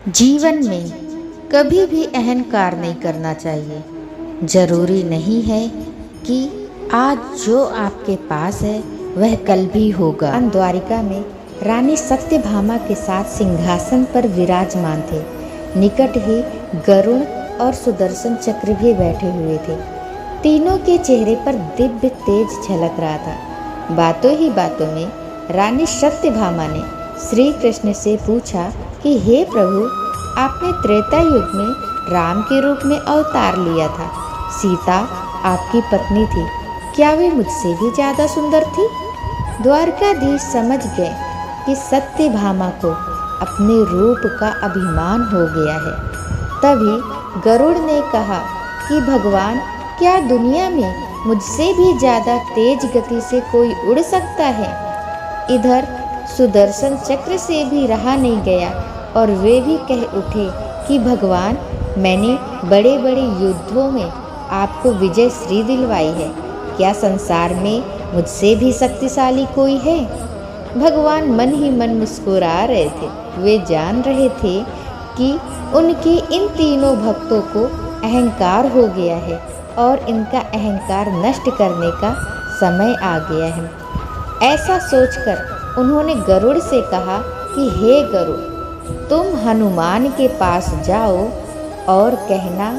जीवन में कभी भी अहंकार नहीं करना चाहिए। जरूरी नहीं है कि आज जो आपके पास है वह कल भी होगा। द्वारिका में रानी सत्यभामा के साथ सिंहासन पर विराजमान थे। निकट ही गरुड़ और सुदर्शन चक्र भी बैठे हुए थे। तीनों के चेहरे पर दिव्य तेज झलक रहा था। बातों ही बातों में रानी सत्यभामा ने श्री कृष्ण से पूछा कि हे प्रभु, आपने त्रेता युग में राम के रूप में अवतार लिया था। सीता आपकी पत्नी थी, क्या वे मुझसे भी ज़्यादा सुंदर थी? द्वारकाधीश समझ गए कि सत्यभामा को अपने रूप का अभिमान हो गया है। तभी गरुड़ ने कहा कि भगवान, क्या दुनिया में मुझसे भी ज़्यादा तेज गति से कोई उड़ सकता है? इधर सुदर्शन चक्र से भी रहा नहीं गया और वे भी कह उठे कि भगवान, मैंने बड़े बड़े युद्धों में आपको विजय श्री दिलवाई है। क्या संसार में मुझसे भी शक्तिशाली कोई है? भगवान मन ही मन मुस्कुरा रहे थे। वे जान रहे थे कि उनके इन तीनों भक्तों को अहंकार हो गया है और इनका अहंकार नष्ट करने का समय आ गया है। ऐसा सोचकर उन्होंने गरुड़ से कहा कि हे गरुड़, तुम हनुमान के पास जाओ और कहना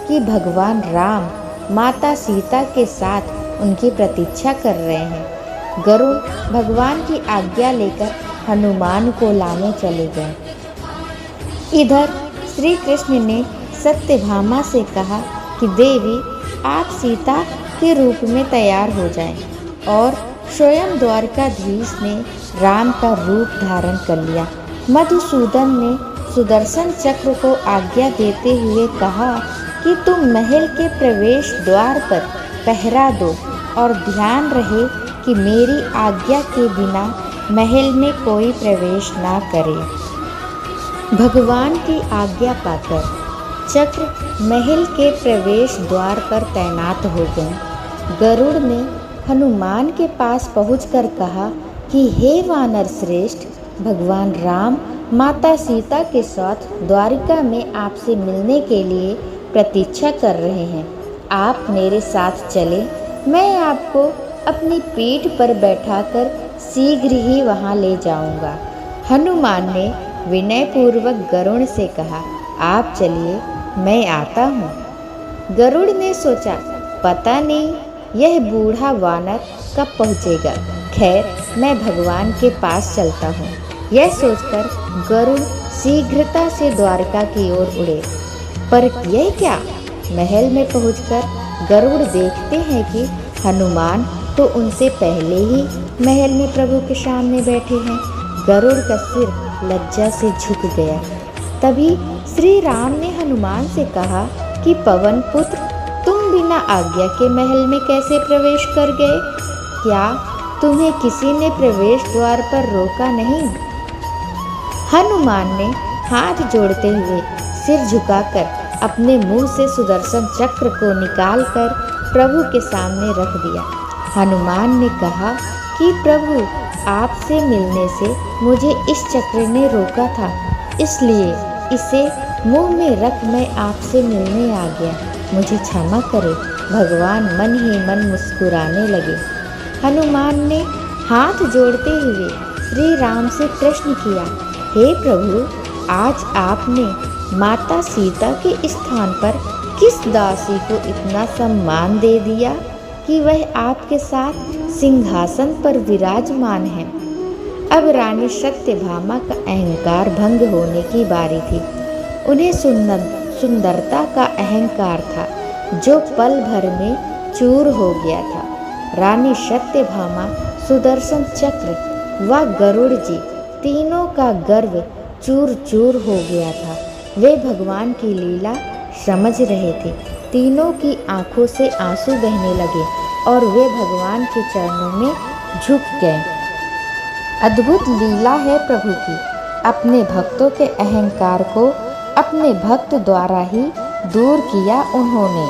कि भगवान राम माता सीता के साथ उनकी प्रतीक्षा कर रहे हैं। गरुड़ भगवान की आज्ञा लेकर हनुमान को लाने चले गए। इधर श्री कृष्ण ने सत्यभामा से कहा कि देवी, आप सीता के रूप में तैयार हो जाएं। और स्वयं द्वारकाधीश ने राम का रूप धारण कर लिया। मधुसूदन ने सुदर्शन चक्र को आज्ञा देते हुए कहा कि तुम महल के प्रवेश द्वार पर पहरा दो और ध्यान रहे कि मेरी आज्ञा के बिना महल में कोई प्रवेश ना करे। भगवान की आज्ञा पाकर चक्र महल के प्रवेश द्वार पर तैनात हो गए। गरुड़ ने हनुमान के पास पहुंचकर कहा कि हे वानर श्रेष्ठ, भगवान राम माता सीता के साथ द्वारिका में आपसे मिलने के लिए प्रतीक्षा कर रहे हैं। आप मेरे साथ चले, मैं आपको अपनी पीठ पर बैठाकर शीघ्र ही वहां ले जाऊंगा। हनुमान ने विनयपूर्वक गरुड़ से कहा, आप चलिए, मैं आता हूँ। गरुड़ ने सोचा, पता नहीं यह बूढ़ा वानर कब पहुँचेगा। खैर, मैं भगवान के पास चलता हूँ। यह सोचकर गरुड़ शीघ्रता से द्वारका की ओर उड़े। पर यह क्या, महल में पहुंचकर गरुड़ देखते हैं कि हनुमान तो उनसे पहले ही महल में प्रभु के सामने बैठे हैं। गरुड़ का सिर लज्जा से झुक गया। तभी श्री राम ने हनुमान से कहा कि पवन पुत्र, तुम बिना आज्ञा के महल में कैसे प्रवेश कर गए? क्या तुम्हें किसी ने प्रवेश द्वार पर रोका नहीं? हनुमान ने हाथ जोड़ते हुए सिर झुकाकर अपने मुंह से सुदर्शन चक्र को निकालकर प्रभु के सामने रख दिया। हनुमान ने कहा कि प्रभु, आपसे मिलने से मुझे इस चक्र ने रोका था, इसलिए इसे मुंह में रख मैं आपसे मिलने आ गया। मुझे क्षमा करे। भगवान मन ही मन मुस्कुराने लगे। हनुमान ने हाथ जोड़ते हुए श्री राम से प्रश्न किया, हे प्रभु, आज आपने माता सीता के स्थान पर किस दासी को इतना सम्मान दे दिया कि वह आपके साथ सिंहासन पर विराजमान है? अब रानी सत्यभामा का अहंकार भंग होने की बारी थी। उन्हें सुंदरता का अहंकार था जो पल भर में चूर हो गया था। रानी सत्यभामा, सुदर्शन चक्र व गरुड़ जी तीनों का गर्व चूर चूर हो गया था। वे भगवान की लीला समझ रहे थे। तीनों की आंखों से आंसू बहने लगे और वे भगवान के चरणों में झुक गए। अद्भुत लीला है प्रभु की। अपने भक्तों के अहंकार को अपने भक्त द्वारा ही दूर किया उन्होंने।